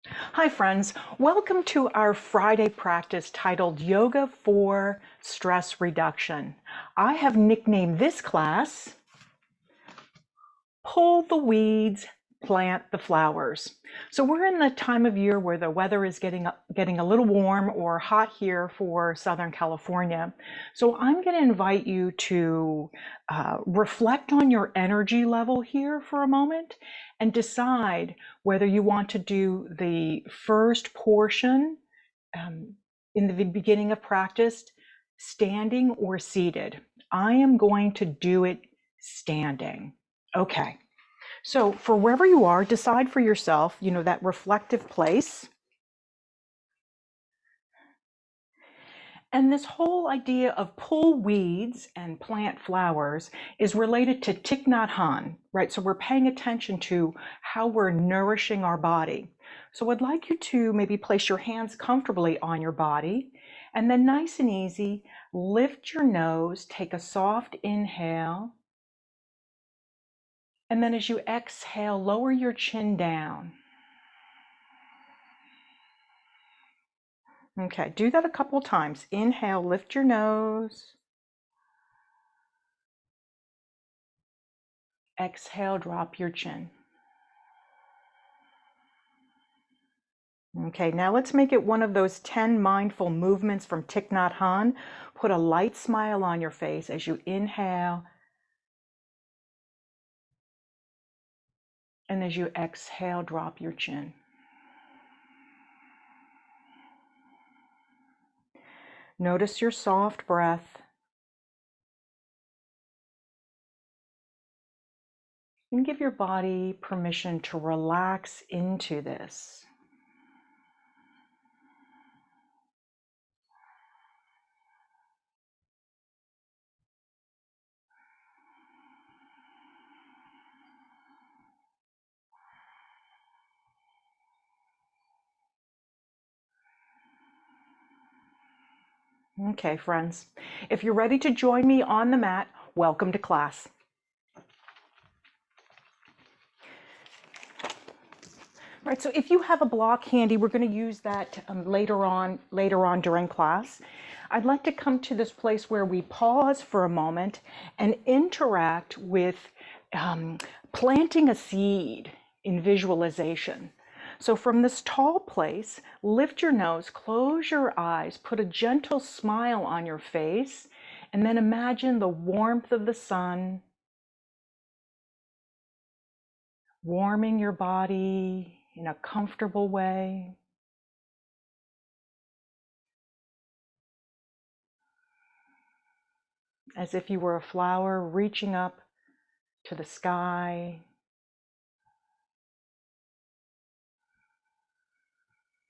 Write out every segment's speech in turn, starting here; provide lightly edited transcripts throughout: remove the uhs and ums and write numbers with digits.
Hi friends, welcome to our Friday practice titled Yoga for Stress Reduction. I have nicknamed this class, Pull the Weeds, Plant the Flowers. So we're in the time of year where the weather is getting a little warm or hot here for Southern California. So I'm going to invite you to reflect on your energy level here for a moment and decide whether you want to do the first portion in the beginning of practice standing or seated. I am going to do it standing. Okay, so for wherever you are, decide for yourself, that reflective place. And this whole idea of pull weeds and plant flowers is related to Thich Nhat Hanh, right? So we're paying attention to how we're nourishing our body. So I'd like you to maybe place your hands comfortably on your body, and then nice and easy, lift your nose, take a soft inhale, and then as you exhale, lower your chin down. Okay, do that a couple times. Inhale, lift your nose. Exhale, drop your chin. Okay, now let's make it one of those 10 mindful movements from Thich Nhat Hanh. Put a light smile on your face as you inhale. And as you exhale, drop your chin. Notice your soft breath. And give your body permission to relax into this. Okay, friends, if you're ready to join me on the mat, welcome to class. All right, so if you have a block handy, we're going to use that later on during class. I'd like to come to this place where we pause for a moment and interact with planting a seed in visualization. So from this tall place, lift your nose, close your eyes, put a gentle smile on your face, and then imagine the warmth of the sun warming your body in a comfortable way. As if you were a flower reaching up to the sky,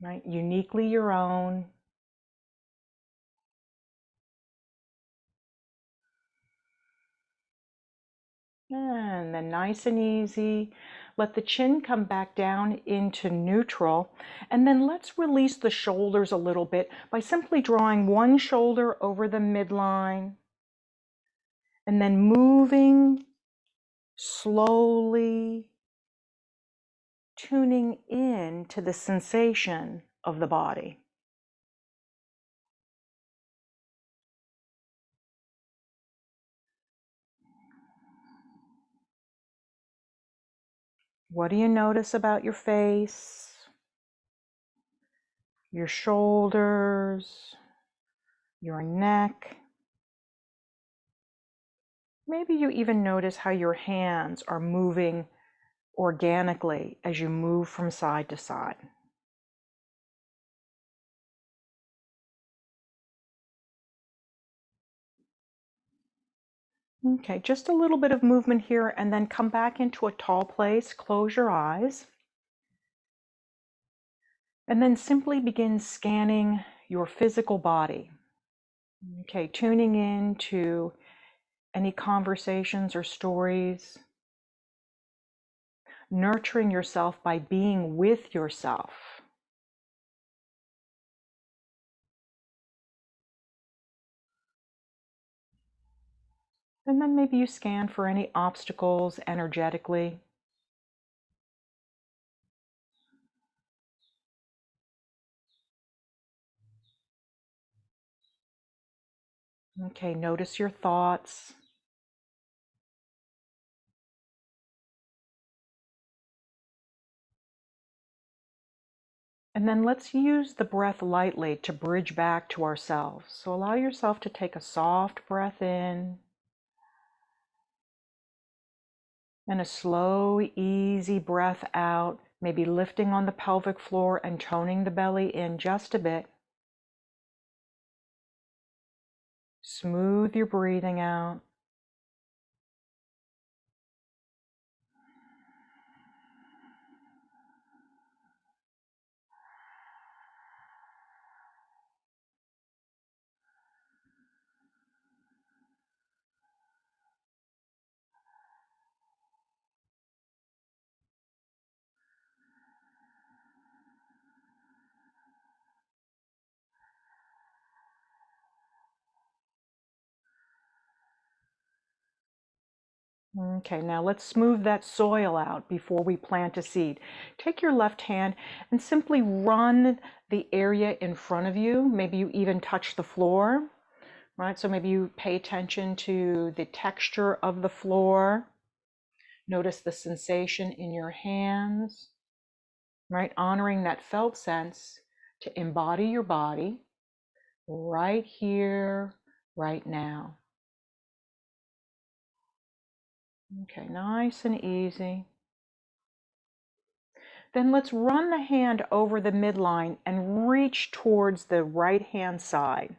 right? Uniquely your own. And then nice and easy, let the chin come back down into neutral. And then let's release the shoulders a little bit by simply drawing one shoulder over the midline and then moving slowly, tuning in to the sensation of the body. What do you notice about your face, your shoulders, your neck? Maybe you even notice how your hands are moving organically as you move from side to side. Okay, just a little bit of movement here and then come back into a tall place, close your eyes, and then simply begin scanning your physical body. Okay, tuning in to any conversations or stories, nurturing yourself by being with yourself. And then maybe you scan for any obstacles energetically. Okay, notice your thoughts. And then let's use the breath lightly to bridge back to ourselves. So allow yourself to take a soft breath in and a slow, easy breath out, maybe lifting on the pelvic floor and toning the belly in just a bit. Smooth your breathing out. Okay, now let's smooth that soil out before we plant a seed. Take your left hand and simply run the area in front of you. Maybe you even touch the floor, right? So maybe you pay attention to the texture of the floor. Notice the sensation in your hands, right? Honoring that felt sense to embody your body right here, right now. Okay, nice and easy. Then let's run the hand over the midline and reach towards the right hand side.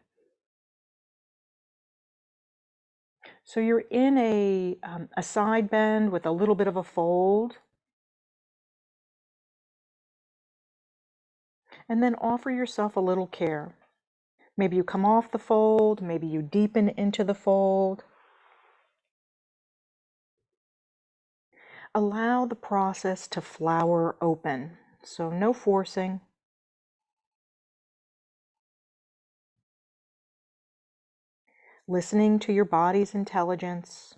So you're in a side bend with a little bit of a fold. And then offer yourself a little care. Maybe you come off the fold, maybe you deepen into the fold. Allow the process to flower open. So no forcing. Listening to your body's intelligence.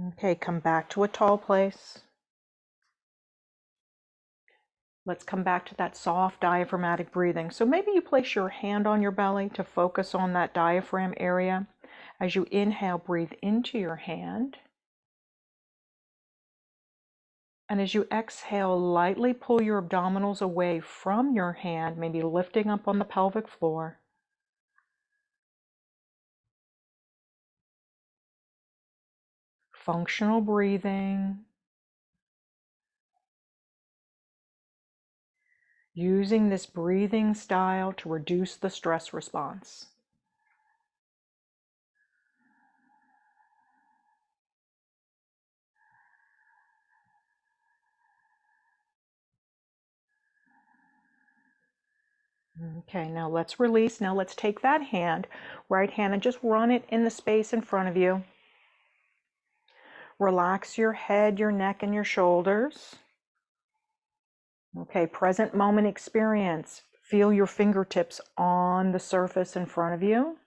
Okay, come back to a tall place. Let's come back to that soft diaphragmatic breathing. So maybe you place your hand on your belly to focus on that diaphragm area. As you inhale, breathe into your hand. And as you exhale, lightly pull your abdominals away from your hand, maybe lifting up on the pelvic floor. Functional breathing. Using this breathing style to reduce the stress response. Okay, now let's release. Now let's take that hand, right hand, and just run it in the space in front of you. Relax your head, your neck, and your shoulders. Okay, present moment experience. Feel your fingertips on the surface in front of you.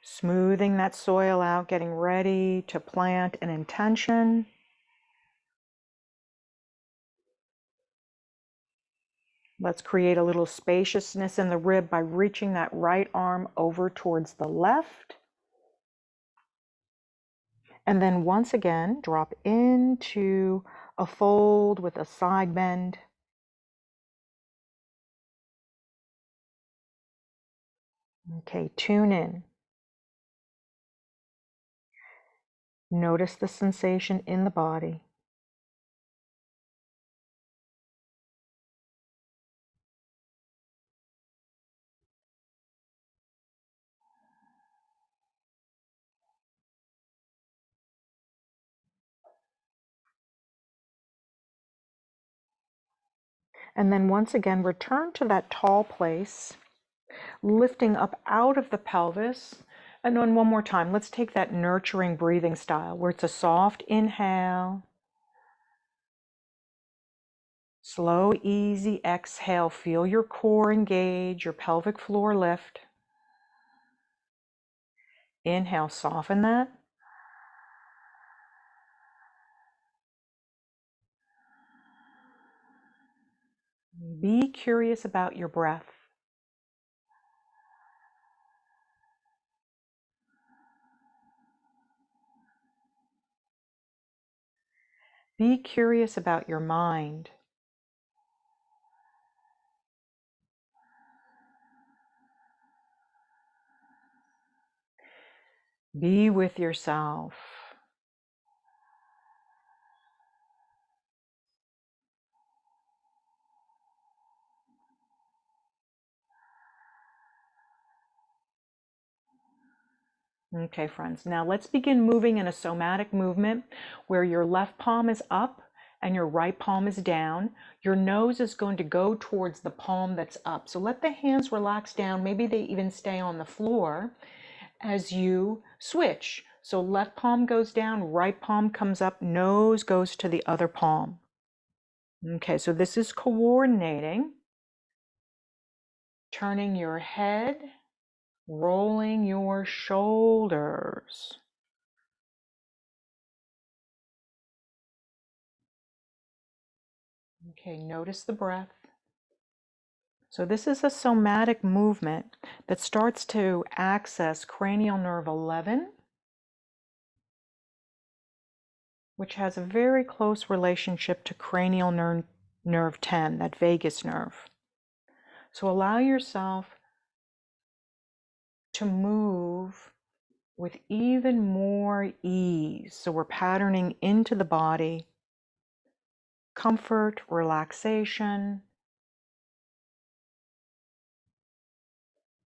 Smoothing that soil out, getting ready to plant an intention. Let's create a little spaciousness in the rib by reaching that right arm over towards the left. And then once again, drop into a fold with a side bend. Okay, tune in. Notice the sensation in the body. And then once again, return to that tall place, lifting up out of the pelvis. And then one more time, let's take that nurturing breathing style where it's a soft inhale, slow, easy exhale. Feel your core engage, your pelvic floor lift. Inhale, soften that. Be curious about your breath. Be curious about your mind. Be with yourself. Okay, friends, now let's begin moving in a somatic movement where your left palm is up and your right palm is down. Your nose is going to go towards the palm that's up. So let the hands relax down. Maybe they even stay on the floor as you switch. So left palm goes down, right palm comes up, nose goes to the other palm. Okay, so this is coordinating, turning your head, rolling your shoulders. Okay, notice the breath. So this is a somatic movement that starts to access cranial nerve 11, which has a very close relationship to cranial nerve 10, that vagus nerve. So allow yourself to move with even more ease. So we're patterning into the body, comfort, relaxation,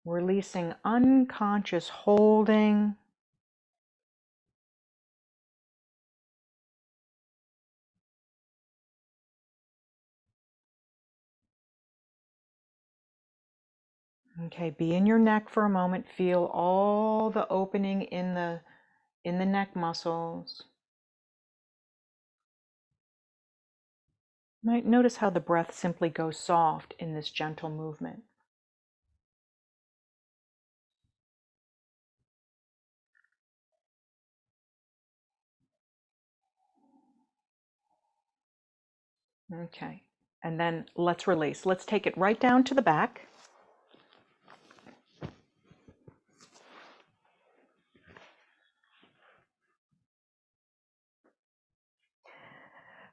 releasing unconscious holding. Okay, be in your neck for a moment. Feel all the opening in the neck muscles. You might notice how the breath simply goes soft in this gentle movement. Okay, and then let's release. Let's take it right down to the back.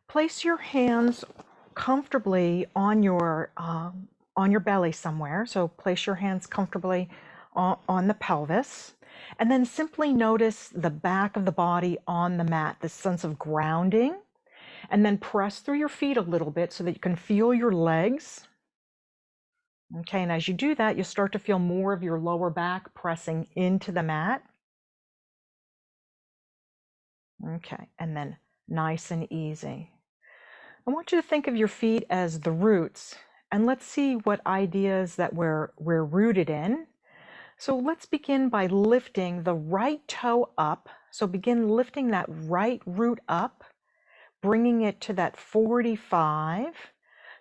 Place your hands comfortably on your belly somewhere. So place your hands comfortably on the pelvis, and then simply notice the back of the body on the mat, this sense of grounding, and then press through your feet a little bit so that you can feel your legs. Okay, and as you do that, you start to feel more of your lower back pressing into the mat. Okay, and then nice and easy. I want you to think of your feet as the roots, and let's see what ideas that we're rooted in. So let's begin by lifting the right toe up. So begin lifting that right root up, bringing it to that 45.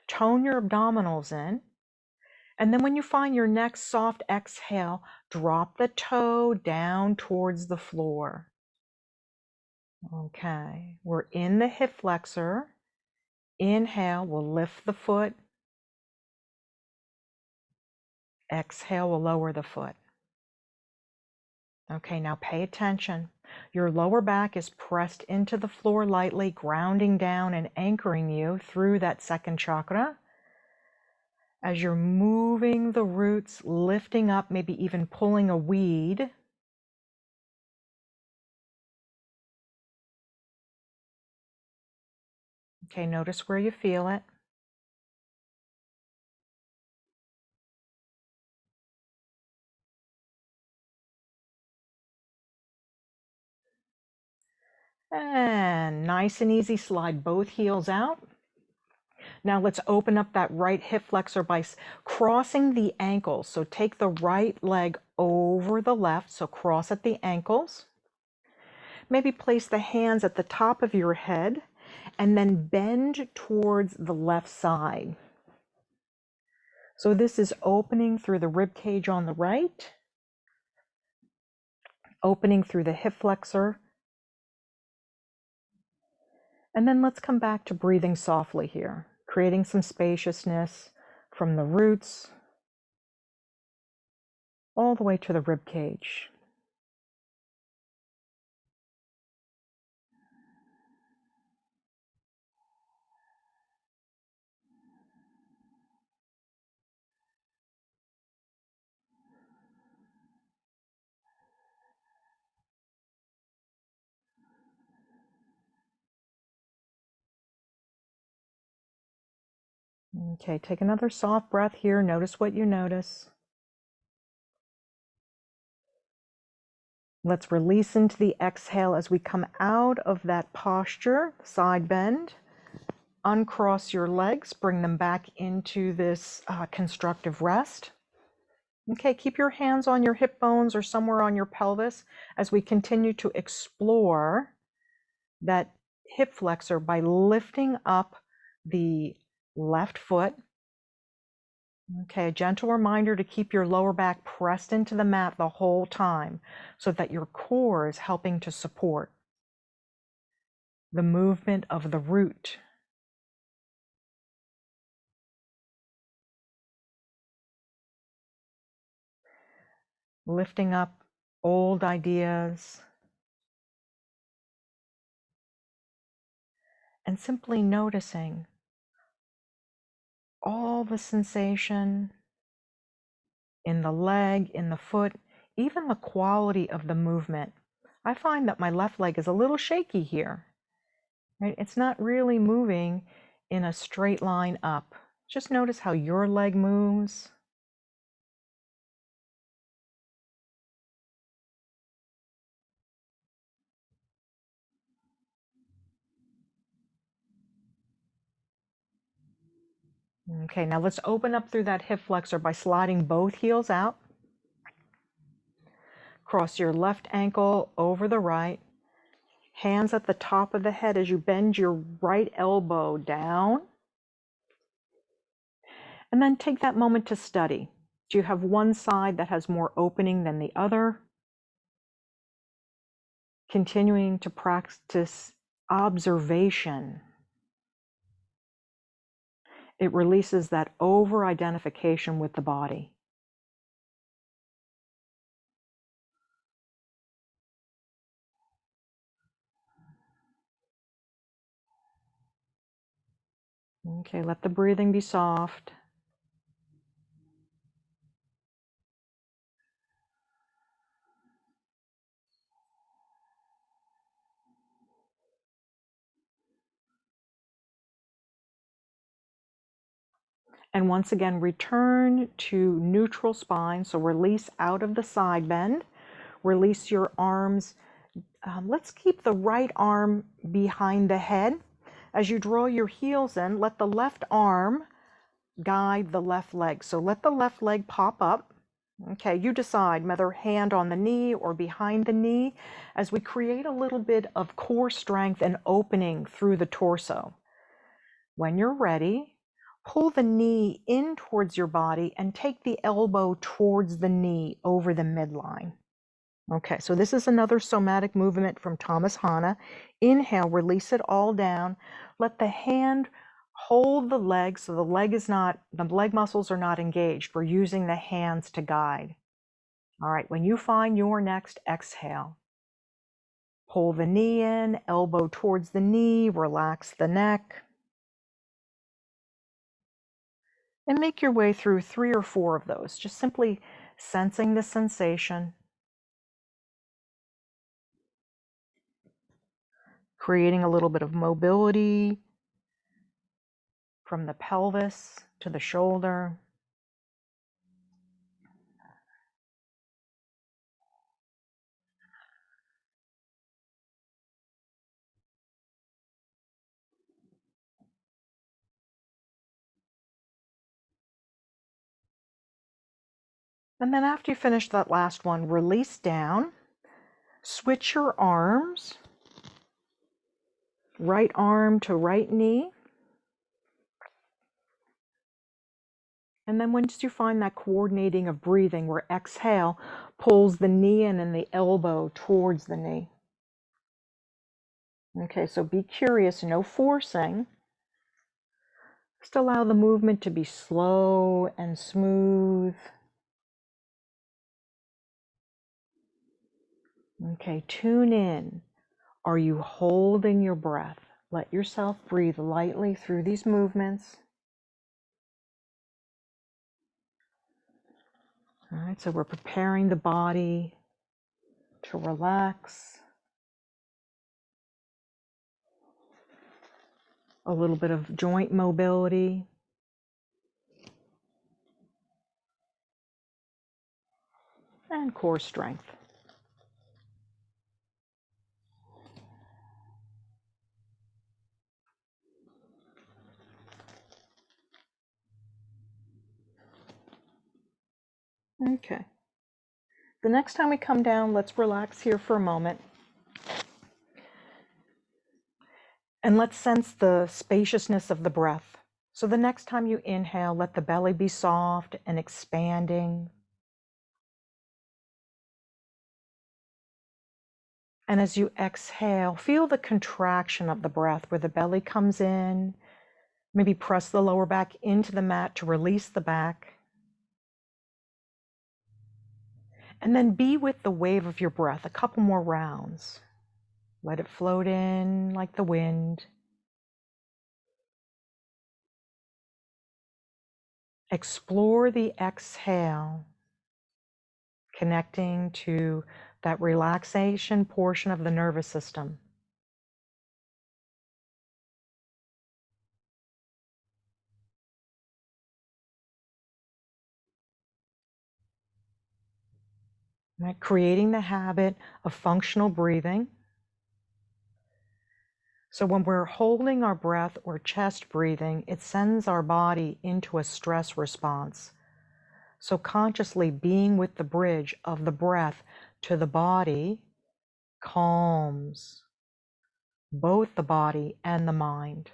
Tone your abdominals in. And then when you find your next soft exhale, drop the toe down towards the floor. Okay, we're in the hip flexor. Inhale, we'll lift the foot. Exhale, we'll lower the foot. Okay, now pay attention. Your lower back is pressed into the floor lightly, grounding down and anchoring you through that second chakra. As you're moving the roots, lifting up, maybe even pulling a weed. Okay, notice where you feel it. And nice and easy, slide both heels out. Now let's open up that right hip flexor by crossing the ankles. So take the right leg over the left, so cross at the ankles. Maybe place the hands at the top of your head and then bend towards the left side. So this is opening through the rib cage on the right opening through the hip flexor. And then let's come back to breathing softly here, creating some spaciousness from the roots all the way to the rib cage. Okay, take another soft breath here. Notice what you notice. Let's release into the exhale as we come out of that posture, side bend. Uncross your legs, bring them back into this constructive rest. Okay, keep your hands on your hip bones or somewhere on your pelvis as we continue to explore that hip flexor by lifting up the left foot. Okay, a gentle reminder to keep your lower back pressed into the mat the whole time so that your core is helping to support the movement of the root. Lifting up old ideas and simply noticing all the sensation in the leg, in the foot, even the quality of the movement. I find that my left leg is a little shaky here, right? It's not really moving in a straight line up. Just notice how your leg moves. Okay, now let's open up through that hip flexor by sliding both heels out. Cross your left ankle over the right. Hands at the top of the head as you bend your right elbow down. And then take that moment to study. Do you have one side that has more opening than the other? Continuing to practice observation. It releases that over-identification with the body. Okay, let the breathing be soft. And once again, return to neutral spine. So release out of the side bend. Release your arms. Let's keep the right arm behind the head. As you draw your heels in, let the left arm guide the left leg. So let the left leg pop up. Okay, you decide whether hand on the knee or behind the knee as we create a little bit of core strength and opening through the torso. When you're ready, pull the knee in towards your body and take the elbow towards the knee over the midline. Okay, so this is another somatic movement from Thomas Hanna. Inhale, release it all down. Let the hand hold the leg so the leg muscles are not engaged. We're using the hands to guide. All right, when you find your next exhale, pull the knee in, elbow towards the knee, relax the neck. And make your way through 3 or 4 of those, just simply sensing the sensation, creating a little bit of mobility from the pelvis to the shoulder. And then after you finish that last one, release down, switch your arms, right arm to right knee. And then once you find that coordinating of breathing, where exhale, pulls the knee in and the elbow towards the knee. Okay, so be curious, no forcing. Just allow the movement to be slow and smooth. Okay, tune in. Are you holding your breath? Let yourself breathe lightly through these movements. All right, so we're preparing the body to relax. A little bit of joint mobility. And core strength. Okay. The next time we come down, let's relax here for a moment. And let's sense the spaciousness of the breath. So the next time you inhale, let the belly be soft and expanding. And as you exhale, feel the contraction of the breath where the belly comes in. Maybe press the lower back into the mat to release the back. And then be with the wave of your breath a couple more rounds. Let it float in like the wind. Explore the exhale, connecting to that relaxation portion of the nervous system. Right? Creating the habit of functional breathing. So when we're holding our breath or chest breathing, it sends our body into a stress response. So consciously being with the bridge of the breath to the body calms both the body and the mind.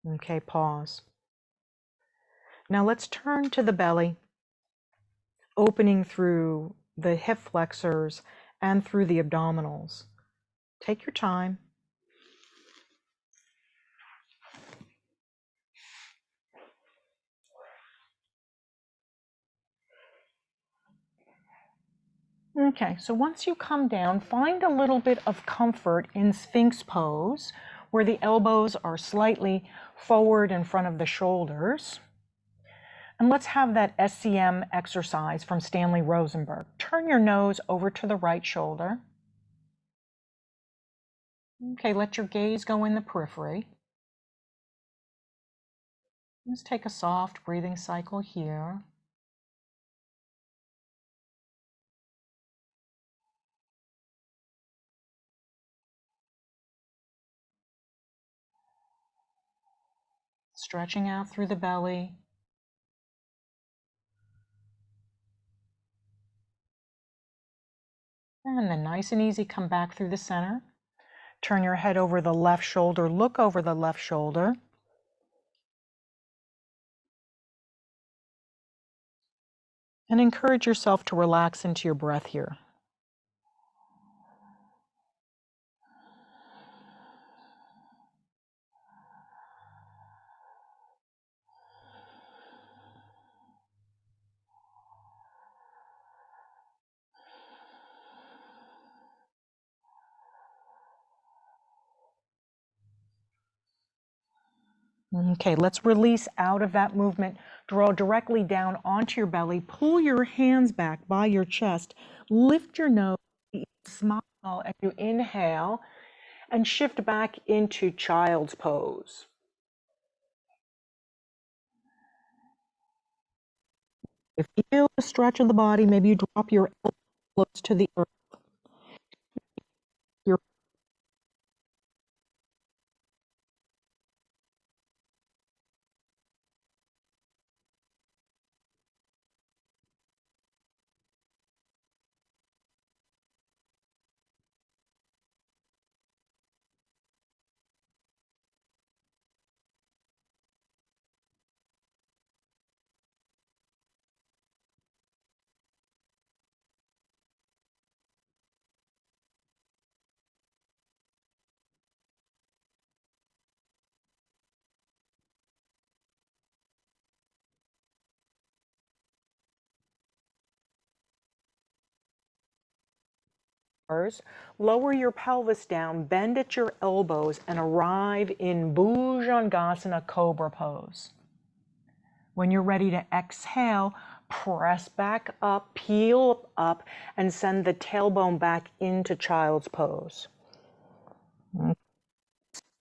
Okay, pause. Now let's turn to the belly, opening through the hip flexors and through the abdominals. Take your time. Okay, so once you come down, find a little bit of comfort in Sphinx pose, where the elbows are slightly forward in front of the shoulders. And let's have that SCM exercise from Stanley Rosenberg. Turn your nose over to the right shoulder. Okay, let your gaze go in the periphery. Let's take a soft breathing cycle here. Stretching out through the belly. And then nice and easy, come back through the center. Turn your head over the left shoulder, look over the left shoulder. And encourage yourself to relax into your breath here. Okay, let's release out of that movement. Draw directly down onto your belly. Pull your hands back by your chest. Lift your nose. Smile as you inhale and shift back into child's pose. If you feel a stretch of the body, maybe you drop your elbows to the earth. Your Lower your pelvis down, bend at your elbows, and arrive in Bhujangasana Cobra pose. When you're ready to exhale, press back up, peel up, and send the tailbone back into child's pose.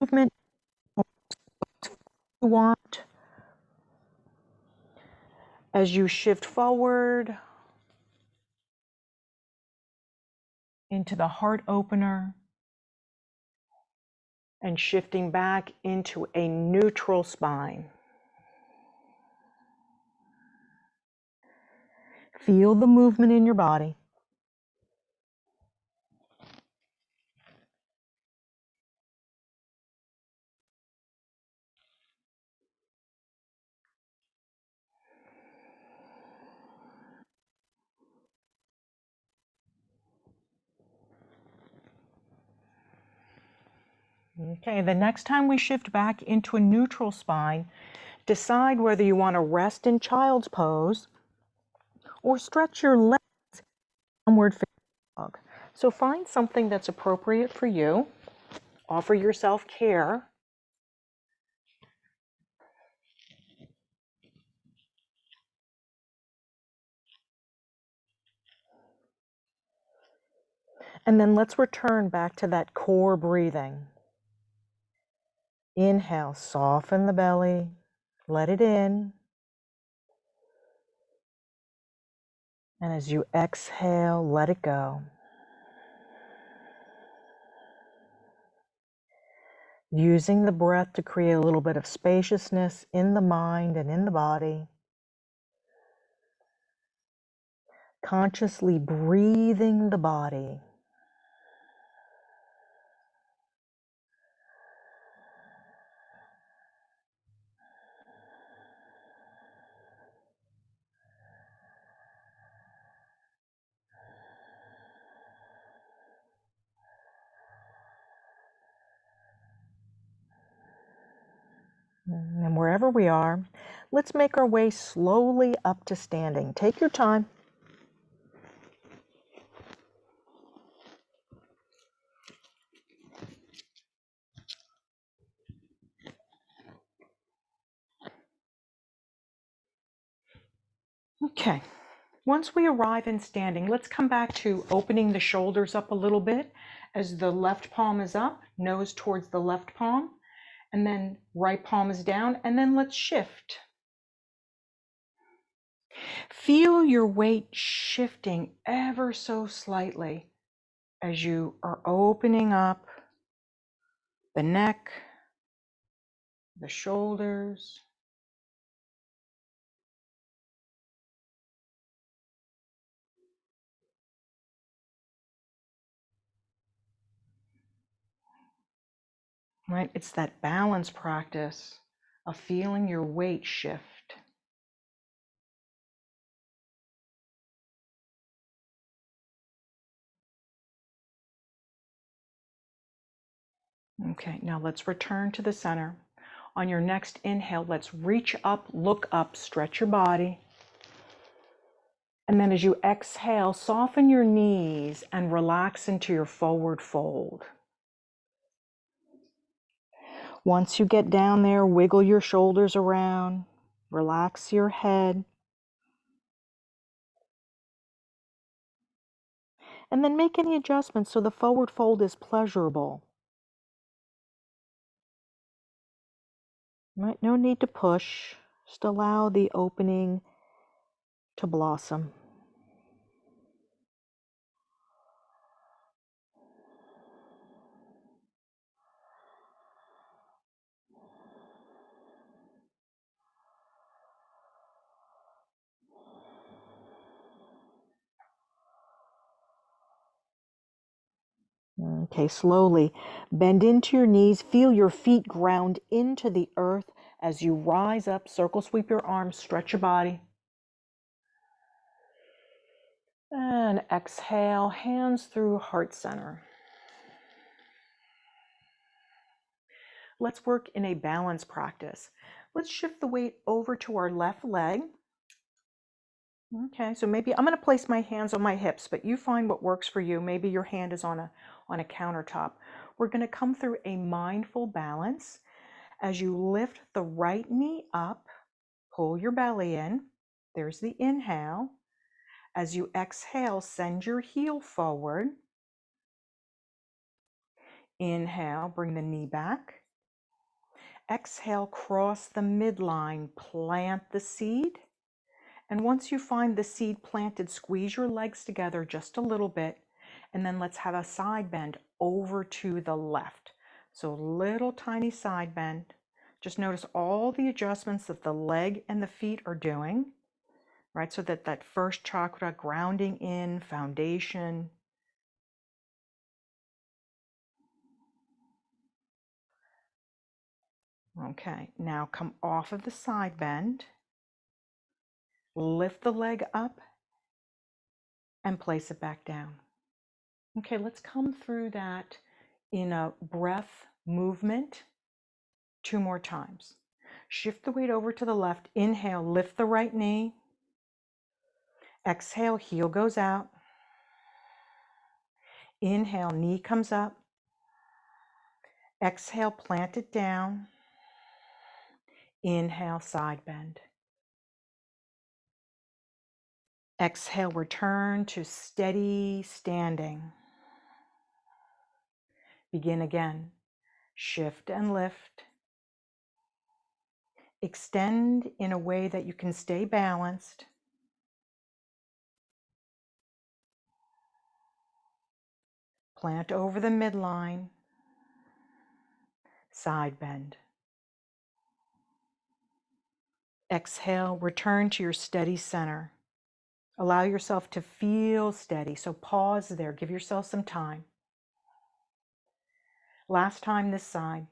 Movement you want. As you shift forward into the heart opener and shifting back into a neutral spine. Feel the movement in your body. Okay, the next time we shift back into a neutral spine, decide whether you want to rest in child's pose or stretch your legs downward facing dog. So find something that's appropriate for you. Offer yourself care. And then let's return back to that core breathing. Inhale, soften the belly, let it in. And as you exhale, let it go. Using the breath to create a little bit of spaciousness in the mind and in the body. Consciously breathing the body. And wherever we are, let's make our way slowly up to standing. Take your time. Okay, once we arrive in standing, let's come back to opening the shoulders up a little bit as the left palm is up, nose towards the left palm, and then right palm is down, and then let's shift. Feel your weight shifting ever so slightly as you are opening up the neck, the shoulders. Right? It's that balance practice of feeling your weight shift. Okay, now let's return to the center. On your next inhale, let's reach up, look up, stretch your body. And then as you exhale, soften your knees and relax into your forward fold. Once you get down there, wiggle your shoulders around, relax your head. And then make any adjustments so the forward fold is pleasurable. Right? No need to push, just allow the opening to blossom. Okay, slowly bend into your knees, feel your feet ground into the earth as you rise up, circle sweep your arms, stretch your body. And exhale, hands through heart center. Let's work in a balance practice. Let's shift the weight over to our left leg. Okay, so maybe I'm going to place my hands on my hips, but you find what works for you. Maybe your hand is on a countertop. We're going to come through a mindful balance. As you lift the right knee up, pull your belly in. There's the inhale. As you exhale, send your heel forward. Inhale, bring the knee back. Exhale, cross the midline, plant the seed. And once you find the seed planted, squeeze your legs together just a little bit. And then let's have a side bend over to the left. So little tiny side bend. Just notice all the adjustments that the leg and the feet are doing, right? So that first chakra, grounding in, foundation. Okay, now come off of the side bend. Lift the leg up and place it back down. Okay, let's come through that in a breath movement 2 more times. Shift the weight over to the left. Inhale, lift the right knee. Exhale, heel goes out. Inhale, knee comes up. Exhale, plant it down. Inhale, side bend. Exhale, return to steady standing. Begin again. Shift and lift. Extend in a way that you can stay balanced. Plant over the midline. Side bend. Exhale, return to your steady center. Allow yourself to feel steady. So pause there, give yourself some time. Last time this side.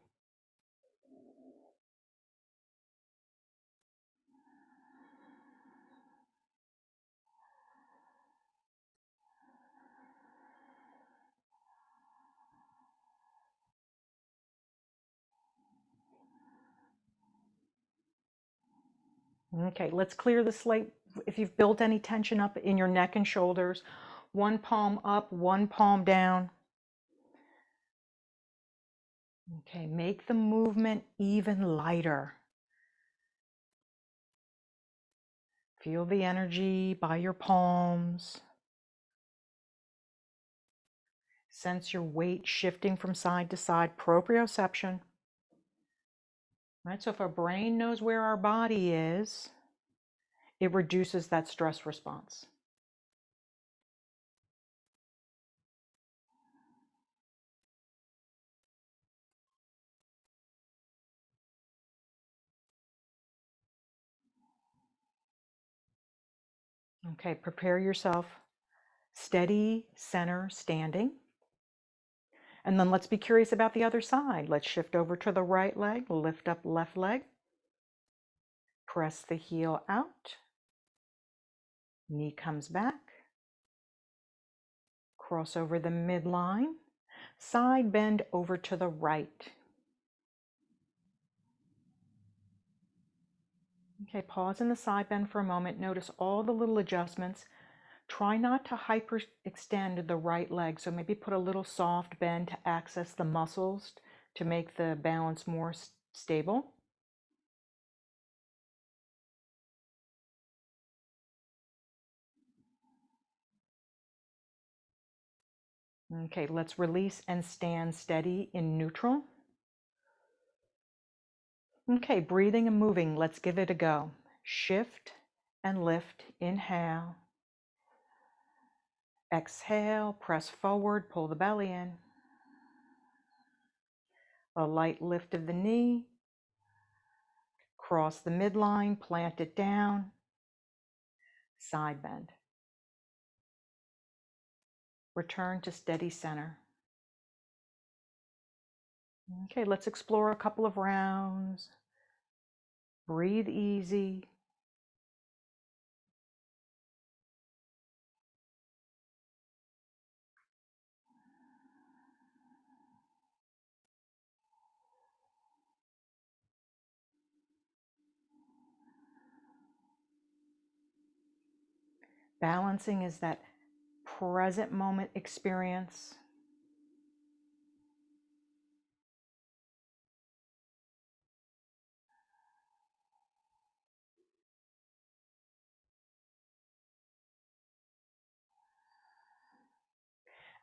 Okay, let's clear the slate. If you've built any tension up in your neck and shoulders, one palm up, one palm down. Okay, make the movement even lighter. Feel the energy by your palms. Sense your weight shifting from side to side, proprioception. Right, so if our brain knows where our body is, it reduces that stress response. Okay, prepare yourself. Steady center standing. And then let's be curious about the other side. Let's shift over to the right leg, lift up left leg. Press the heel out. Knee comes back. Cross over the midline. Side bend over to the right. Okay, pause in the side bend for a moment. Notice all the little adjustments. Try not to hyperextend the right leg. So maybe put a little soft bend to access the muscles to make the balance more stable. Okay, let's release and stand steady in neutral. Okay, breathing and moving, let's give it a go. Shift and lift, inhale. Exhale, press forward, pull the belly in. A light lift of the knee. Cross the midline, plant it down. Side bend. Return to steady center. Okay, let's explore a couple of rounds. Breathe easy. Balancing is that present moment experience.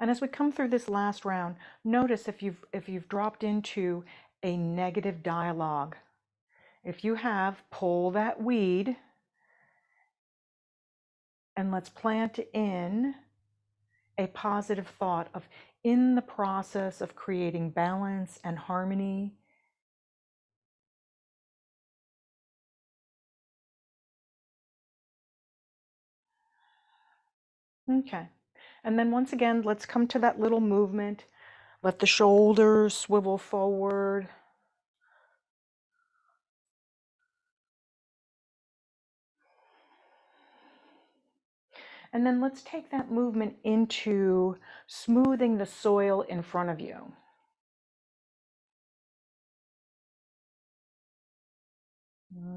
And as we come through this last round, notice if you've dropped into a negative dialogue. If you have, pull that weed and let's plant in a positive thought of, in the process of creating balance and harmony. Okay. And then once again, let's come to that little movement. Let the shoulders swivel forward. And then let's take that movement into smoothing the soil in front of you.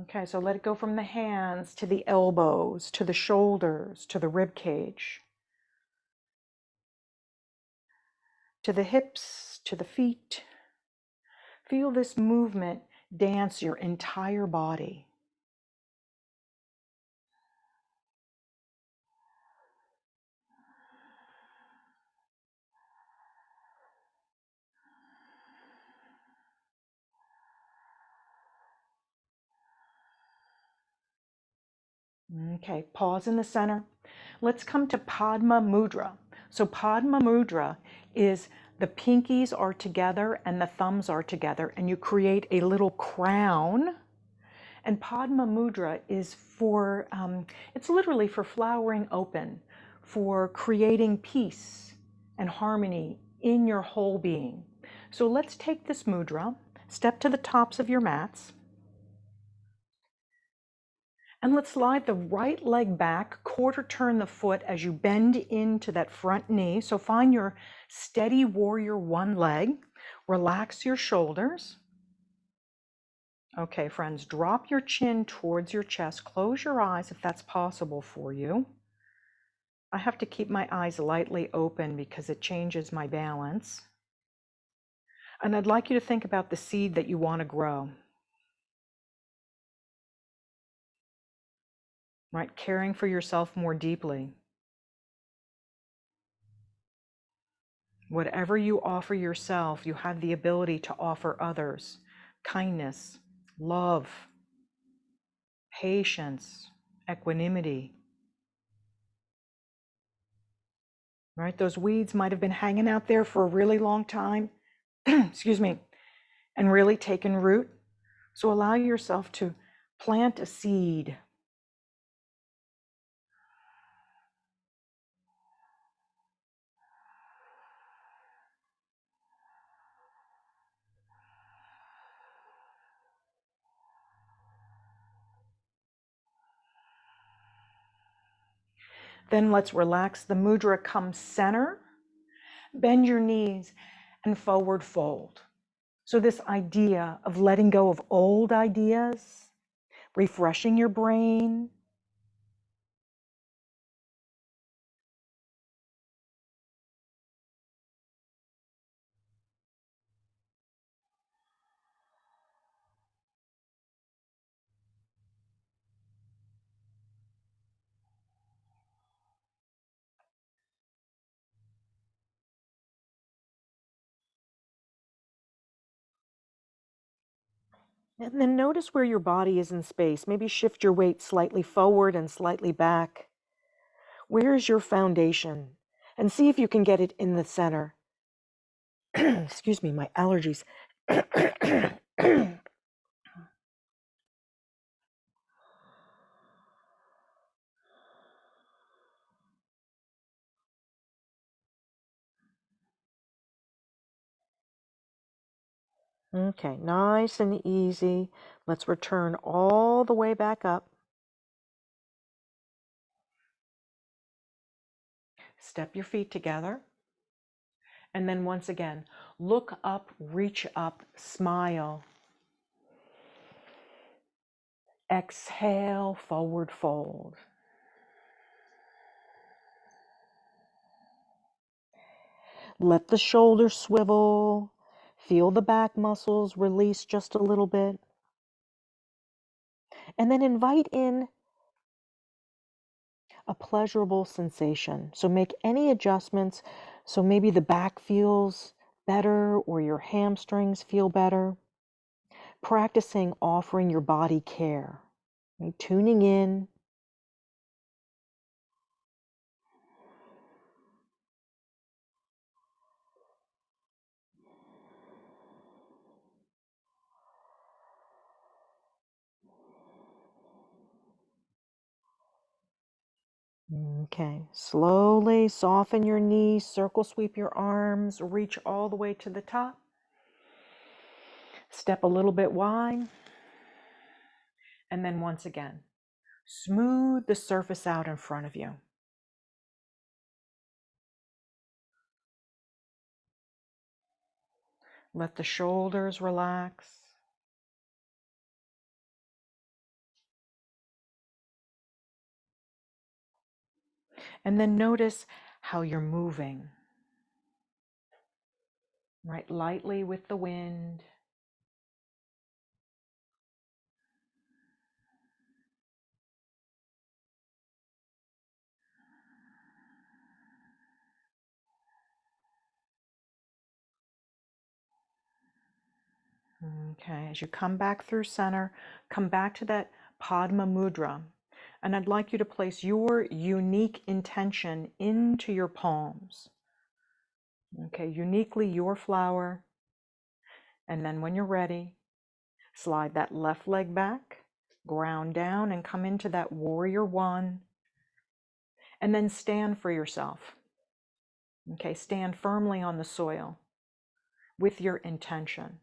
Okay, so let it go from the hands to the elbows, to the shoulders, to the rib cage, to the hips, to the feet. Feel this movement dance your entire body. Okay, pause in the center. Let's come to Padma Mudra. So Padma Mudra is the pinkies are together and the thumbs are together, and you create a little crown. And Padma Mudra is for, it's literally for flowering open, for creating peace and harmony in your whole being. So let's take this mudra, step to the tops of your mats, and let's slide the right leg back, quarter turn the foot as you bend into that front knee. So find your steady warrior one leg, relax your shoulders. Okay, friends, drop your chin towards your chest. Close your eyes if that's possible for you. I have to keep my eyes lightly open because it changes my balance. And I'd like you to think about the seed that you want to grow. Right? Caring for yourself more deeply. Whatever you offer yourself, you have the ability to offer others. Kindness, love, patience, equanimity. Right? Those weeds might have been hanging out there for a really long time. Excuse me. And really taken root. So allow yourself to plant a seed. Then let's relax the mudra, come center, bend your knees and forward fold. So this idea of letting go of old ideas, refreshing your brain. And then notice where your body is in space. Maybe shift your weight slightly forward and slightly back. Where is your foundation? And see if you can get it in the center. Excuse me, my allergies. Okay, nice and easy. Let's return all the way back up. Step your feet together. And then once again, look up, reach up, smile. Exhale, forward fold. Let the shoulders swivel. Feel the back muscles release just a little bit. And then invite in a pleasurable sensation. So make any adjustments. So maybe the back feels better or your hamstrings feel better. Practicing offering your body care, right? Tuning in. Okay, slowly soften your knees, circle sweep your arms, reach all the way to the top. Step a little bit wide. And then once again, smooth the surface out in front of you. Let the shoulders relax. And then notice how you're moving, right? Lightly with the wind. Okay, as you come back through center, come back to that Padma Mudra. And I'd like you to place your unique intention into your palms. Okay, uniquely your flower. And then when you're ready, slide that left leg back, ground down, and come into that warrior one. And then stand for yourself. Okay, stand firmly on the soil with your intention.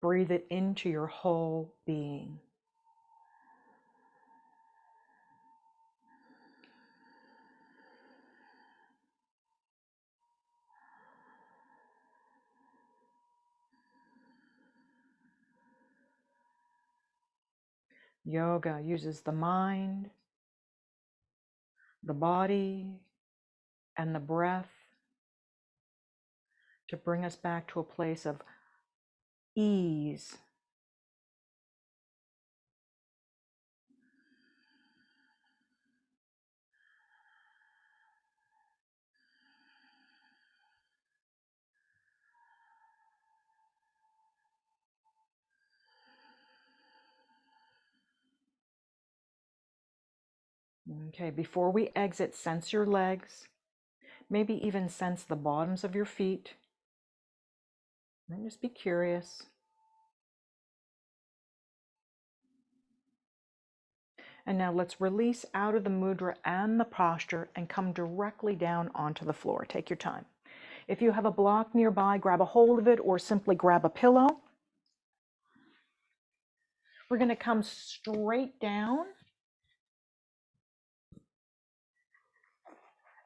Breathe it into your whole being. Yoga uses the mind, the body, and the breath to bring us back to a place of ease. Okay, before we exit, sense your legs, maybe even sense the bottoms of your feet. And just be curious. And now let's release out of the mudra and the posture and come directly down onto the floor. Take your time. If you have a block nearby, grab a hold of it or simply grab a pillow. We're going to come straight down.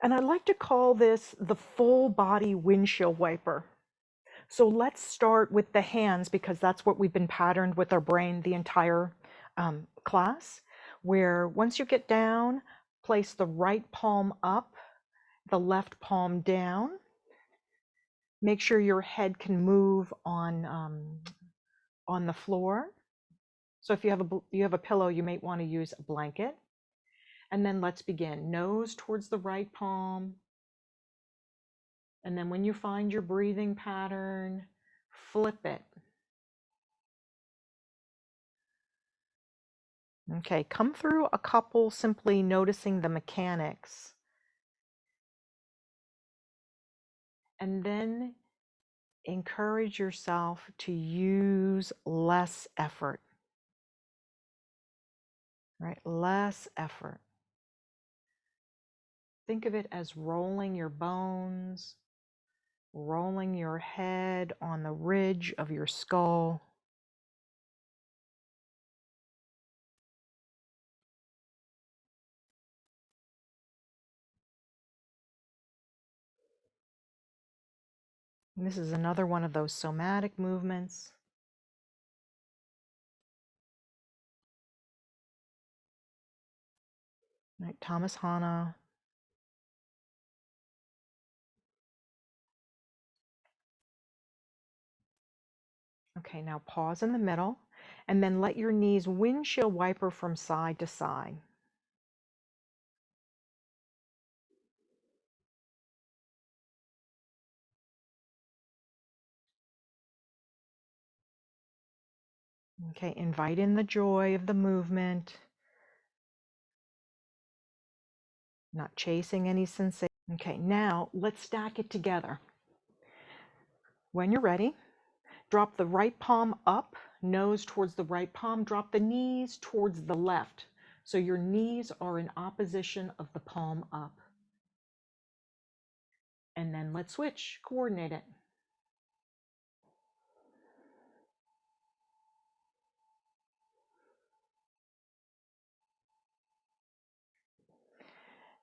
And I'd like to call this the full body windshield wiper. So let's start with the hands because that's what we've been patterned with our brain the entire class, where once you get down, place the right palm up, the left palm down. Make sure your head can move on the floor. So if you have a pillow, you might want to use a blanket. And then let's begin. Nose towards the right palm. And then when you find your breathing pattern, flip it. Okay, come through a couple simply noticing the mechanics. And then encourage yourself to use less effort. Right? Less effort. Think of it as rolling your bones, rolling your head on the ridge of your skull. And this is another one of those somatic movements. Right, Thomas Hanna. Okay, now pause in the middle and then let your knees windshield wiper from side to side. Okay, invite in the joy of the movement, not chasing any sensation. Okay, now let's stack it together. When you're ready, drop the right palm up, nose towards the right palm, drop the knees towards the left. So your knees are in opposition of the palm up. And then let's switch, coordinate it.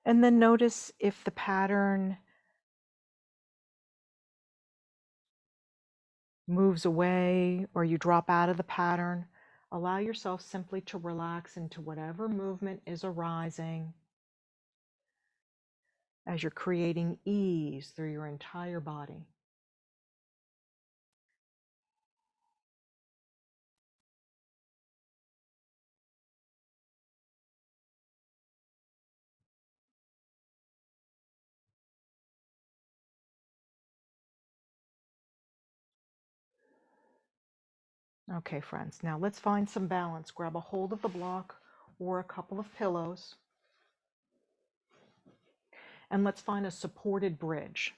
And then notice if the pattern moves away or you drop out of the pattern. Allow yourself simply to relax into whatever movement is arising as you're creating ease through your entire body. Okay, friends, now let's find some balance. Grab a hold of the block or a couple of pillows, and let's find a supported bridge.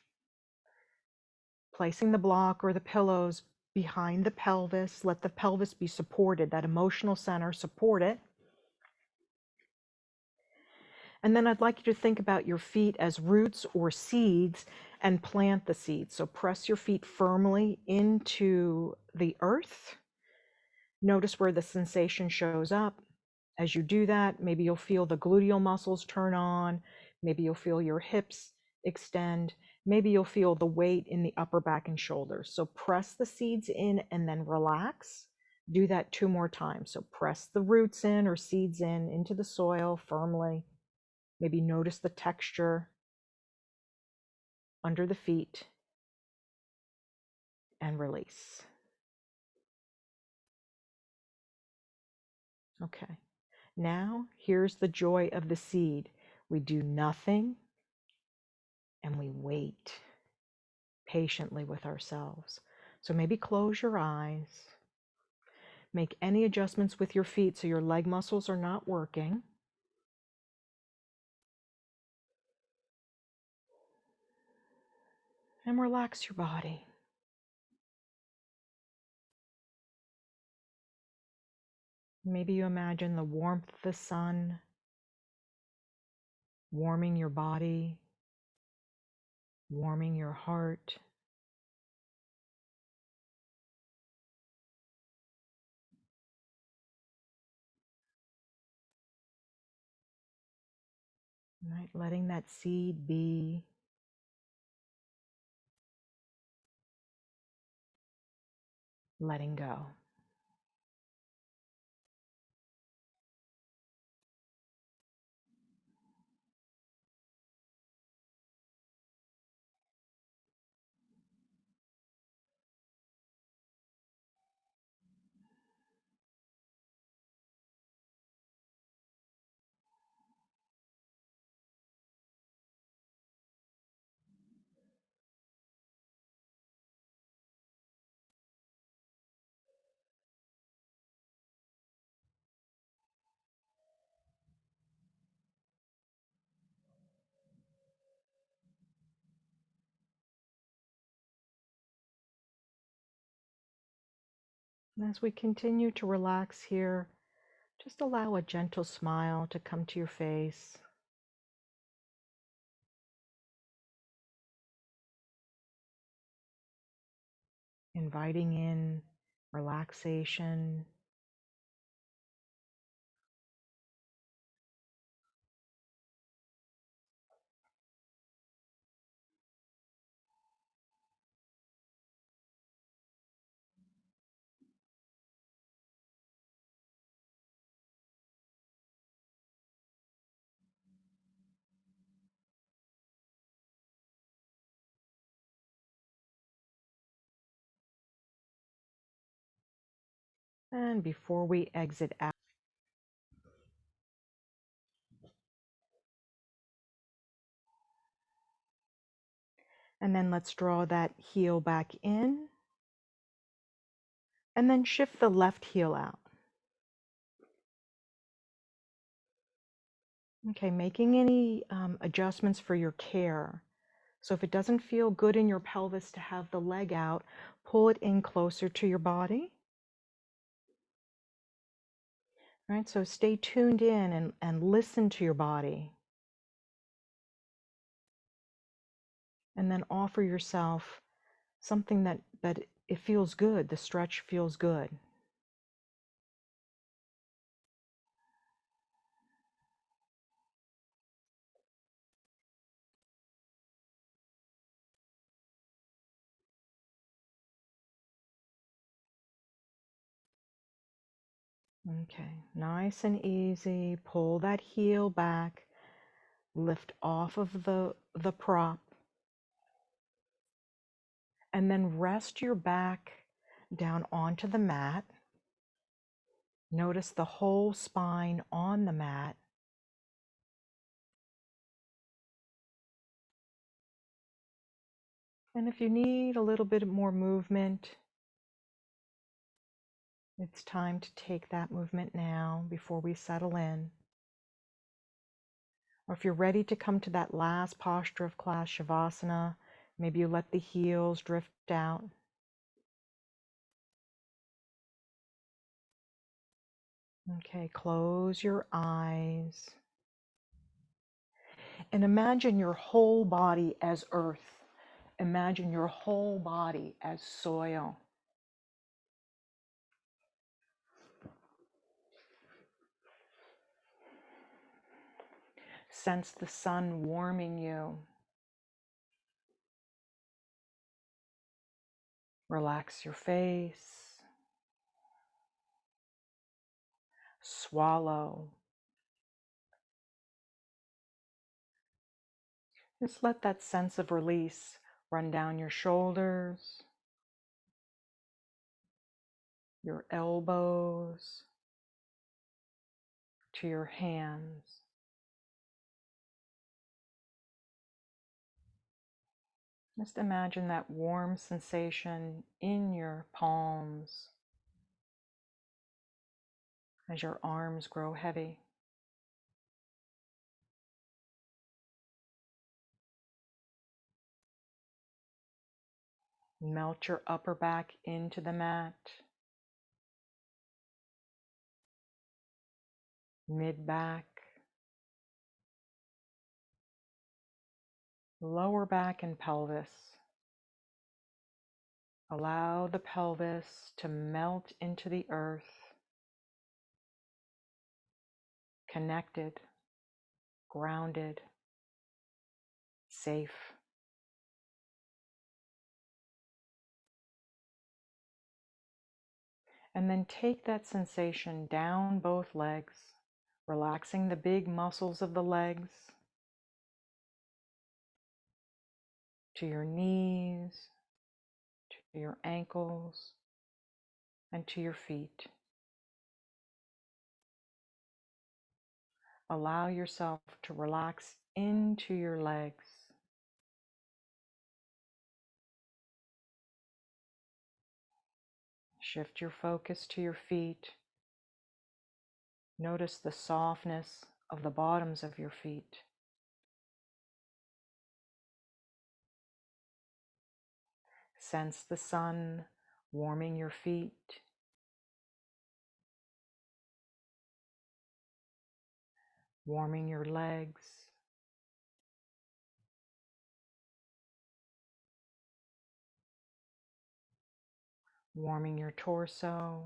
Placing the block or the pillows behind the pelvis, let the pelvis be supported, that emotional center, support it. And then I'd like you to think about your feet as roots or seeds and plant the seeds. So press your feet firmly into the earth. Notice where the sensation shows up. As you do that, maybe you'll feel the gluteal muscles turn on. Maybe you'll feel your hips extend. Maybe you'll feel the weight in the upper back and shoulders. So press the seeds in and then relax. Do that 2 more times. So press the roots in or seeds in into the soil firmly. Maybe notice the texture under the feet and release. Okay, now here's the joy of the seed. We do nothing and we wait patiently with ourselves. So maybe close your eyes. Make any adjustments with your feet so your leg muscles are not working. And relax your body. Maybe you imagine the warmth of the sun warming your body, warming your heart. Right? Letting that seed be. Letting go. And as we continue to relax here, just allow a gentle smile to come to your face. Inviting in relaxation. And before we exit out, and then let's draw that heel back in, and then shift the left heel out. Okay, making any adjustments for your care. So if it doesn't feel good in your pelvis to have the leg out, pull it in closer to your body. All right, so stay tuned in and listen to your body. And then offer yourself something that it feels good, the stretch feels good. Okay, nice and easy. Pull that heel back, lift off of the prop, and then rest your back down onto the mat. Notice the whole spine on the mat. And if you need a little bit more movement, it's time to take that movement now before we settle in. Or if you're ready to come to that last posture of class, Shavasana, maybe you let the heels drift out. Okay, close your eyes. And imagine your whole body as earth. Imagine your whole body as soil. Sense the sun warming you. Relax your face. Swallow. Just let that sense of release run down your shoulders, your elbows, to your hands. Just imagine that warm sensation in your palms as your arms grow heavy. Melt your upper back into the mat, mid back, lower back and pelvis. Allow the pelvis to melt into the earth, connected, grounded, safe. And then take that sensation down both legs, relaxing the big muscles of the legs, to your knees, to your ankles, and to your feet. Allow yourself to relax into your legs. Shift your focus to your feet. Notice the softness of the bottoms of your feet. Sense the sun warming your feet. Warming your legs. Warming your torso.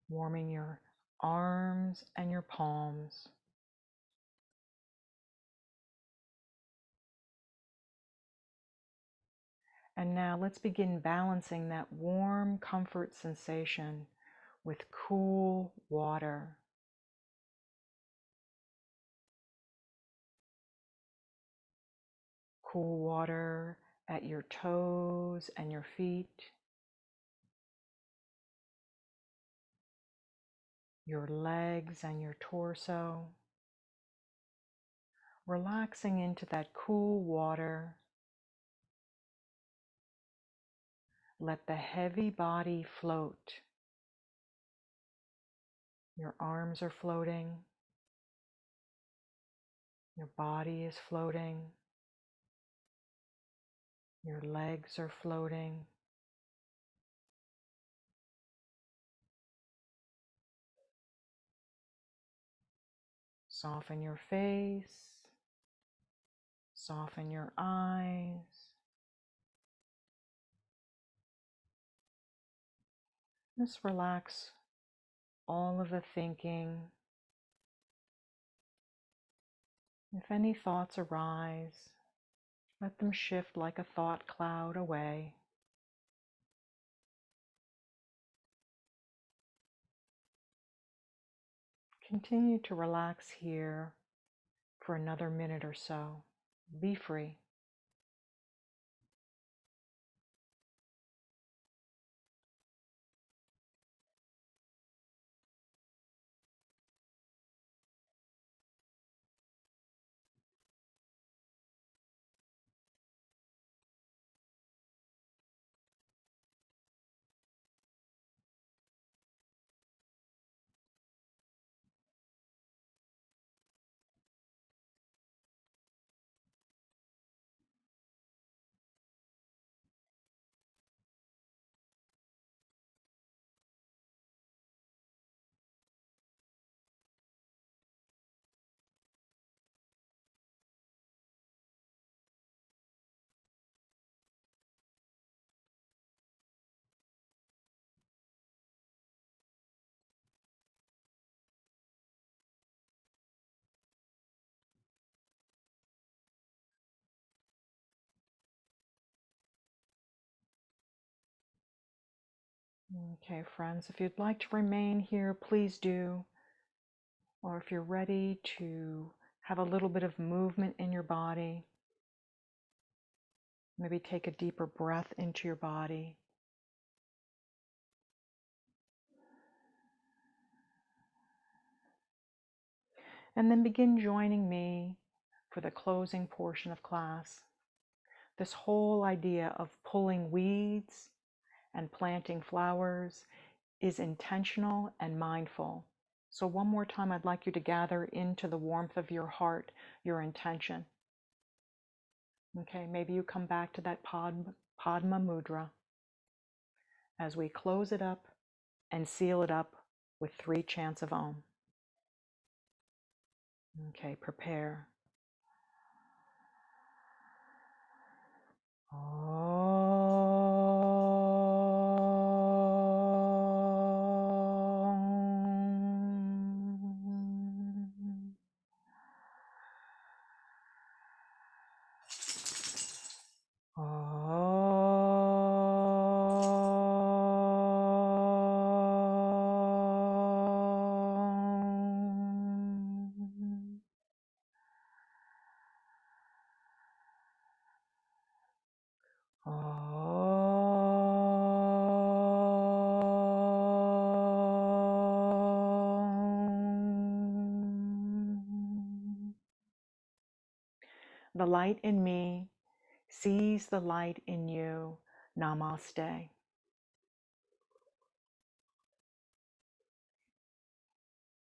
Warming your arms and your palms. And now let's begin balancing that warm comfort sensation with cool water. Cool water at your toes and your feet, your legs and your torso, relaxing into that cool water. Let the heavy body float. Your arms are floating. Your body is floating. Your legs are floating. Soften your face. Soften your eyes. Just relax all of the thinking. If any thoughts arise, let them shift like a thought cloud away. Continue to relax here for another minute or so. Be free. Okay, friends, if you'd like to remain here, please do. Or if you're ready to have a little bit of movement in your body, maybe take a deeper breath into your body. And then begin joining me for the closing portion of class. This whole idea of pulling weeds and planting flowers is intentional and mindful. So one more time, I'd like you to gather into the warmth of your heart, your intention. Okay, maybe you come back to that Padma Mudra as we close it up and seal it up with 3 chants of Om. Okay, prepare. The light in me sees the light in you. Namaste.